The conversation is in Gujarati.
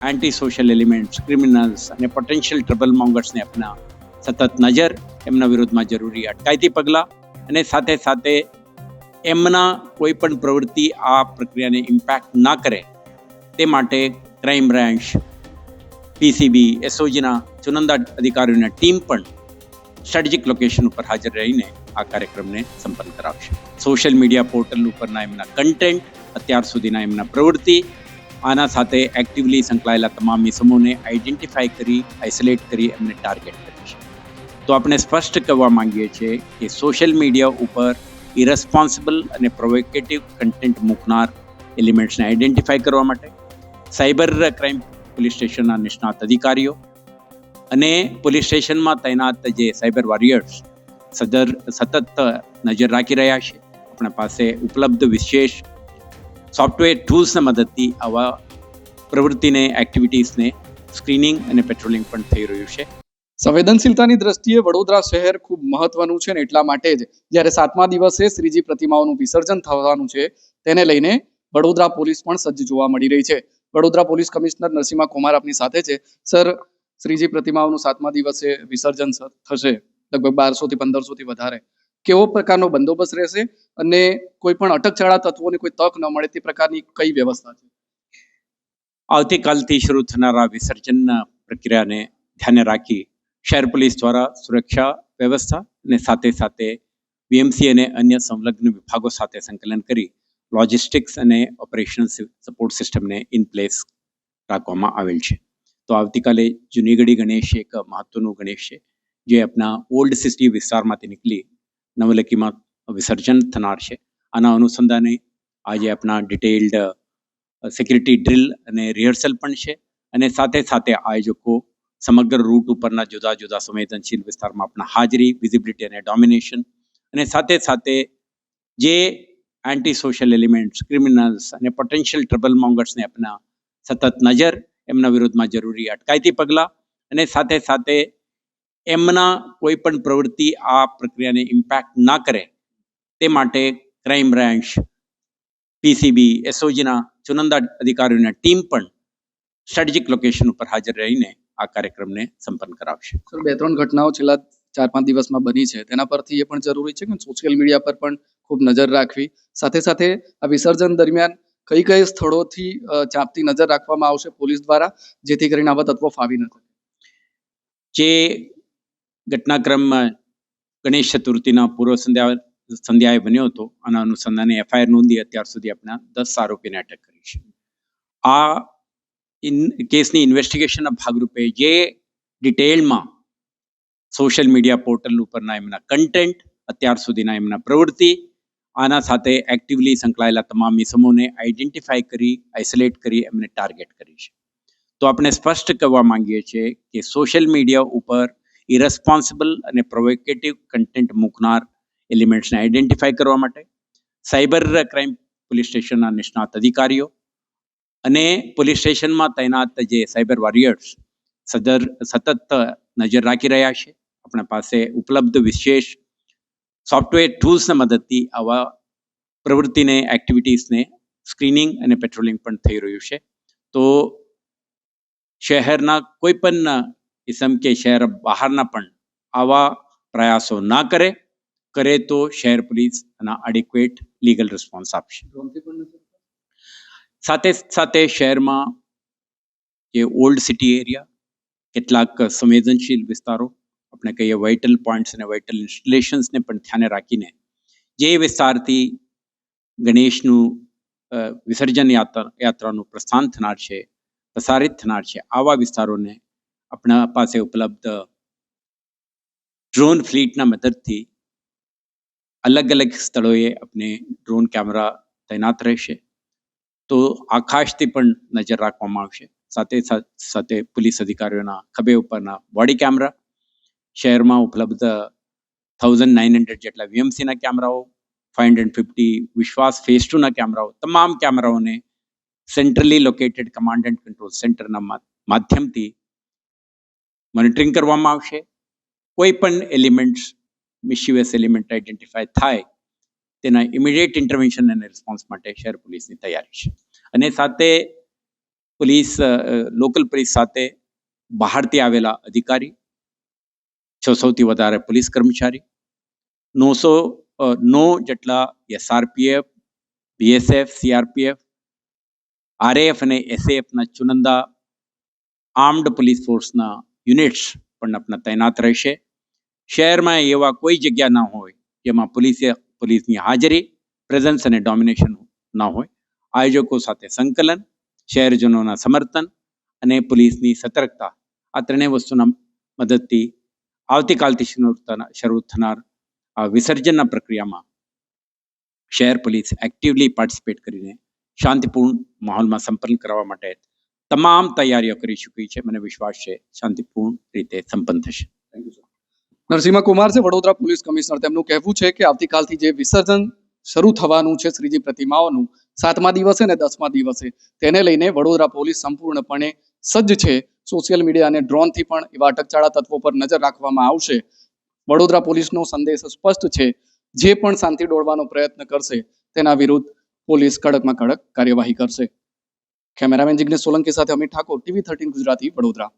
એન્ટી સોશિયલ એલિમેન્ટ્સ, ક્રિમિનલ્સ અને પોટેન્શિયલ ટ્રબલ મોંગર્સને આપના સતત નજર, એમના વિરોધમાં જરૂરી અટકાયતી પગલાં અને સાથે સાથે એમના કોઈ પણ પ્રવૃત્તિ આ પ્રક્રિયાને ઇમ્પેક્ટ ના કરે તે માટે ક્રાઇમ બ્રાન્ચ, પીસીબી, એસઓજીના ચુનંદા અધિકારીઓની ટીમ પણ સ્ટ્રેટેજિક લોકેશન ઉપર હાજર રહીને આ કાર્યક્રમને સંપન્ન કરાવશે. સોશિયલ મીડિયા પોર્ટલ ઉપરના એમના કન્ટેન્ટ, અત્યાર સુધીના એમના પ્રવૃત્તિ, આના સાથે એક્ટિવલી સંકળાયેલા તમામ ઇસમોને આઈડેન્ટિફાઈ કરી, આઇસોલેટ કરી એમને ટાર્ગેટ કરી છે. તો આપણે સ્પષ્ટ કહેવા માંગીએ છીએ કે સોશિયલ મીડિયા ઉપર ઇરેસ્પોન્સિબલ અને પ્રોવોકેટિવ કન્ટેન્ટ મૂકનાર એલિમેન્ટ્સને આઈડેન્ટિફાઈ કરવા માટે સાયબર ક્રાઇમ પોલીસ સ્ટેશનના નિષ્ણાત અધિકારીઓ અને પોલીસ સ્ટેશનમાં તૈનાત જે સાયબર વોરિયર્સ સતત નજર રાખી રહ્યા છે. આપણા પાસે ઉપલબ્ધ વિશેષ સોફ્ટવેર ટૂલ્સના મદદથી આવા પ્રવૃત્તિને, એક્ટિવિટીઝને સ્ક્રીનિંગ અને પેટ્રોલિંગ પણ થઈ રહ્યું છે. સંવેદનશીલતાની દ્રષ્ટિએ વડોદરા શહેર ખૂબ મહત્વનું છે ને એટલા માટે જ જ્યારે 7મા દિવસે શ્રીજી પ્રતિમાઓનું વિસર્જન થવાનું છે તેને લઈને વડોદરા પોલીસ પણ સજ્જ જોવા મળી રહી છે. વડોદરા પોલીસ કમિશનર નરસિંહા કુમાર આપની સાથે છે. સર, શ્રીજી પ્રતિમાઓનું 7મા દિવસે વિસર્જન થશે, લગભગ 1200 થી 1500 થી વધારે. કેવો પ્રકારનો બંદોબસ્ત રહેશે અને કોઈ પણ અટકચાળા તત્વોને કોઈ તક ન મળે તે પ્રકારની કઈ વ્યવસ્થા છે? આવતીકાલથી શરૂ થનારા વિસર્જન પ્રક્રિયાને ધ્યાને રાખી શહેર પોલીસ દ્વારા સુરક્ષા વ્યવસ્થા અને સાથે સાથે બીએમસી અને અન્ય સંલગ્ન વિભાગો સાથે સંકલન કરી લોજિસ્ટિક્સ અને ઓપરેશન સપોર્ટ સિસ્ટમને ઇન પ્લેસ રાખવામાં આવેલ છે. તો આવતીકાલે જૂનીગઢી ગણેશ એક મહત્વનું ગણેશ છે જે આપણા ઓલ્ડ સિટી વિસ્તારમાંથી નીકળી નવલખીમાં વિસર્જન થનાર છે. આના અનુસંધાને આજે આપણા ડિટેલ્ડ સિક્યુરિટી ડ્રિલ અને રિહર્સલ પણ છે અને સાથે સાથે આયોજકો સમગ્ર રૂટ ઉપરના જુદા જુદા સંવેદનશીલ વિસ્તારમાં આપણા હાજરી, વિઝિબિલિટી અને ડોમિનેશન અને સાથે સાથે જે એન્ટી સોશિયલ એલિમેન્ટ્સ, ક્રિમિનલ્સ અને પોટેન્શિયલ ટ્રબલ મોંગર્સને આપના સતત નજર, એમના વિરોધમાં જરૂરી અટકાયતી પગલાં અને સાથે સાથે એમના કોઈ પણ પ્રવૃત્તિ આ પ્રક્રિયાને ઇમ્પેક્ટ ના કરે તે માટે ક્રાઇમ બ્રાન્ચ, પીસીબી, એસઓજીના ચુનંદા અધિકારીઓની ટીમ પણ સ્ટ્રેટેજિક લોકેશન ઉપર હાજર રહીને આ કાર્યક્રમને સંપન્ન કરાવશે. સર, 2-3 ઘટનાઓ છેલ્લા 4-5 દિવસમાં બની છે, તેના પરથી એ પણ જરૂરી છે કે સોશિયલ મીડિયા પર પણ ખૂબ નજર રાખવી. સાથે સાથે આ વિસર્જન દરમિયાન કઈ કઈ સ્થળોથી ચાંપતી નજર રાખવામાં આવશે પોલીસ દ્વારા, જેથી કરીને આવા તત્વો ફાવી ન શકે? જે ઘટનાક્રમ ગણેશ ચતુર્થીના પૂર્વ સંધ્યાએ બન્યો હતો, આના અનુસંધાને એફઆઈઆર નોંધી અત્યાર સુધી આપણા 10 આરોપીને અટક કરી છે. આ કેસની ઇન્વેસ્ટિગેશનના ભાગરૂપે જે ડિટેલમાં સોશિયલ મીડિયા પોર્ટલ ઉપરના એમના કન્ટેન્ટ, અત્યાર સુધીના એમના પ્રવૃત્તિ, આના સાથે એક્ટિવલી સંકળાયેલા તમામ ઇસમોને આઈડેન્ટિફાઈ કરી, આઇસોલેટ કરી એમને ટાર્ગેટ કરી છે. તો આપણે સ્પષ્ટ કહેવા માંગીએ છીએ કે સોશિયલ મીડિયા ઉપર ઇરેસ્પોન્સિબલ અને પ્રોવોકેટિવ કન્ટેન્ટ મૂકનાર એલિમેન્ટ્સને આઈડેન્ટિફાઈ કરવા માટે સાયબર ક્રાઇમ પોલીસ સ્ટેશનના નિષ્ણાત અધિકારીઓ અને પોલીસ સ્ટેશનમાં તૈનાત જે સાયબર વોરિયર્સ સતત નજર રાખી રહ્યા છે. આપણા પાસે ઉપલબ્ધ વિશેષ સોફ્ટવેર ટૂલ્સના મદદથી આવા પ્રવૃત્તિને, એક્ટિવિટીઝને સ્ક્રીનિંગ અને પેટ્રોલિંગ પણ થઈ રહ્યું છે. તો શહેરના કોઈ પણ ઇસમ કે શહેર બહારના પણ આવા પ્રયાસો ના કરે તો શહેર પોલીસ આના એડિક્વેટ લીગલ રિસ્પોન્સ આપશે. સાથે સાથે શહેરમાં જે ઓલ્ડ સિટી એરિયા, કેટલાક સંવેદનશીલ વિસ્તારો, આપણે કહીએ વાઇટલ પોઈન્ટ્સ અને વાઇટલ ઇન્સ્ટોલેશન્સને પણ ધ્યાને રાખીને જે વિસ્તારથી ગણેશનું વિસર્જન યાત્રાનું પ્રસ્થાન થનાર છે, પ્રસારિત થનાર છે, આવા વિસ્તારોને આપણા પાસે ઉપલબ્ધ ડ્રોન ફ્લીટના મદદથી અલગ અલગ સ્થળોએ આપણે ડ્રોન કેમેરા તૈનાત રહેશે. તો આકાશથી પણ નજર રાખવામાં આવશે. સાથે સાથે પોલીસ અધિકારીઓના ખભે ઉપરના બોડી કેમેરા, શહેરમાં ઉપલબ્ધ 1900 જેટલા વીએમસીના કેમેરાઓ, 550 વિશ્વાસ ફેઝ 2ના કેમેરાઓ, તમામ કેમેરાઓને centrally located command and control સેન્ટરના માધ્યમથી મોનિટરિંગ કરવામાં આવશે. કોઈ પણ એલિમેન્ટ્સ, મિશિયસ એલિમેન્ટ આઈડેન્ટિફાય થાય તેના ઇમિડિયેટ ઇન્ટરવેન્શન અને રિસ્પોન્સ માટે શહેર પોલીસની તૈયારી છે. અને સાથે લોકલ પોલીસ સાથે બહારથી આવેલા અધિકારી, 600થી વધારે પોલીસ કર્મચારી, 909 જેટલા SRPF, BSF, CRPF, RAF અને SAFના ચુનંદા આર્મ્ડ પોલીસ ફોર્સના યુનિટ્સ પણ આપણા તૈનાત રહેશે. શહેરમાં એવા કોઈ જગ્યા ના હોય જેમાં પોલીસની હાજરી, પ્રેઝન્સ અને ડોમિનેશન ના હોય. આયોજકો સાથે સંકલન, શહેરજનોના સમર્થન અને પોલીસની સતર્કતા, આ ત્રણેય વસ્તુના મદદથી આવતીકાલથી શરૂ થનાર આ વિસર્જનના પ્રક્રિયામાં શહેર પોલીસ એક્ટિવલી પાર્ટિસિપેટ કરીને શાંતિપૂર્ણ માહોલમાં સંપન્ન કરવા માટે તમામ તૈયારીઓ કરી ચૂકી છે. મને વિશ્વાસ છે શાંતિપૂર્ણ રીતે સંપન્ન થશે. Thank you sir. Narsinh Kumar છે વડોદરા પોલીસ કમિશનર. તેમનું કહેવું છે કે આવતીકાલથી જે વિસર્જન શરૂ થવાનું છે શ્રીજી પ્રતિમાઓનું 7મા દિવસે અને 10મા દિવસે, તેને લઈને વડોદરા પોલીસ સંપૂર્ણપણે સજ્જ છે. સોશિયલ મીડિયા અને ડ્રોનથી પણ એવા અટકચાળા તત્વો પર નજર રાખવામાં આવશે. વડોદરા પોલીસનો સંદેશ સ્પષ્ટ છે. જે પણ શાંતિ દોડવાનો પ્રયત્ન કરશે તેના વિરુદ્ધ પોલીસ કડકમાં કડક કાર્યવાહી કરશે. કેમેરામેન જિગ્નેશ સોલંકી સાથે અમિત ઠાકોર, TV 13 ગુજરાતી, વડોદરા.